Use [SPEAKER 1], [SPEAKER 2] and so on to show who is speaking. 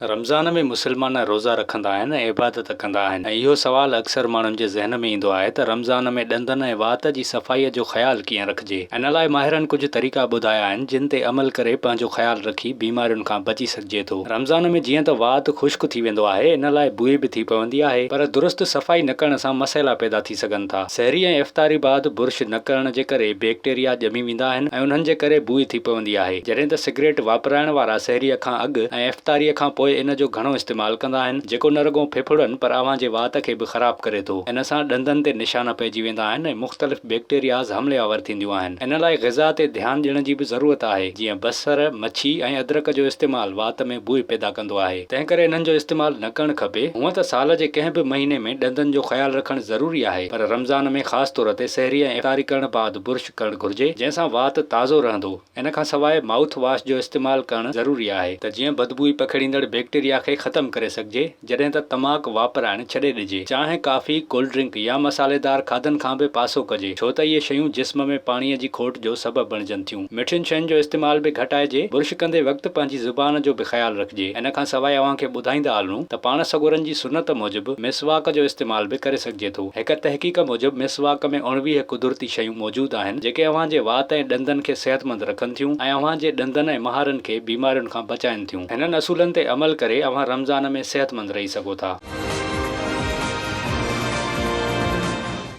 [SPEAKER 1] रमज़ान में मुसलमान रोज़ा रखंदा आहिनि ऐं इबादत कंदा आहिनि ऐं इहो सुवालु अक्सर माण्हुनि जे ज़हन में ईंदो आहे त रमज़ान में ॾंदनि ऐं वात जी सफ़ाईअ जो ख़्यालु कीअं रखिजे। इन लाइ माहिरनि कुझु तरीक़ा ॿुधाया आहिनि जिन ते अमल करे पंहिंजो ख़्यालु रखी बीमारियुनि खां बची सघिजे थो। रमज़ान में जीअं त वात ख़ुश्क थी वेंदो आहे, इन लाइ बुए बि थी पवंदी आहे, पर दुरुस्त सफ़ाई न करण सां मसइला पैदा थी सघनि था। सहरी ऐं इफ़्तारी बाद बुर्श न करण जे करे बैक्टीरिया ॼमी वेंदा आहिनि ऐं उन्हनि जे करे बुए थी पवंदी आहे। जॾहिं त सिगरेट वापराइण वारा सहरीअ खां अॻु ऐं इफ़्तारीअ खां पोइ इन जो घणो इस्तेमालु कंदा आहिनि, जेको न रुॻो फेफड़नि पर अव्हां जे वात खे बि ख़राबु करे थो। इन सां ॾंदनि ते निशान पइजी वेंदा आहिनि ऐं मुख़्तलिफ़ बैक्टीरियाज़ हमलेआवर थींदियूं आहिनि। इन लाइ ग़िज़ा ते ध्यानु ॾियण जी बि ज़रूरत आहे, जीअं बसर, मच्छी ऐं अदरक जो इस्तेमालु वात में बुए पैदा कंदो आहे, तंहिं करे इन्हनि जो इस्तेमालु न करणु खपे। हूअं त साल जे कंहिं बि महीने में ॾंदनि जो ख़्यालु रखणु ज़रूरी आहे, पर रमज़ान में ख़ासि तौर ते सहरी ऐं इफ़्तारी करण बाद बुर्श करणु घुर्जे, जंहिंसां वात ताज़ो रहंदो। इन खां सवाइ माउथ वॉश जो इस्तेमालु करणु ज़रूरी आहे त जीअं बदबू पखड़ींदड़ बैक्टीरिया खे ख़तमु करे सघिजे। जॾहिं त तमाकु वापराइणु छॾे ॾिजे। चांहि, काफ़ी, कोल्ड ड्रिंक या मसालेदार खाधनि खां बि पासो कजे, छो त इहे शयूं जिस्म में पाणीअ जी खोट जो सबबु बणिजनि थियूं। मिठियुनि शयुनि जो इस्तेमालु बि घटाइजे। बुर्श कंदे वक़्तु पंहिंजी ज़ुबान जो बि ख़्यालु रखिजे। इन खां सवाइ अव्हां खे ॿुधाईंदा हलूं त पाण सॻुरनि जी सुनत मूजिबि मिसवाक जो इस्तेमालु बि करे सघिजे थो। हिक तहक़ीक़ मूजिबि मिसवाक में 29 कुदरती शयूं मौजूदु आहिनि, जेके अव्हां जे वात ऐं ॾंदनि खे सेहतमंद रखनि थियूं ऐं अव्हां जे ॾंदनि ऐं महारनि खे बीमारियुनि खां बचाइनि थियूं। हिननि असूलनि ते अमल करे अव्हां रमज़ान में सेहतमंद रही सघो था।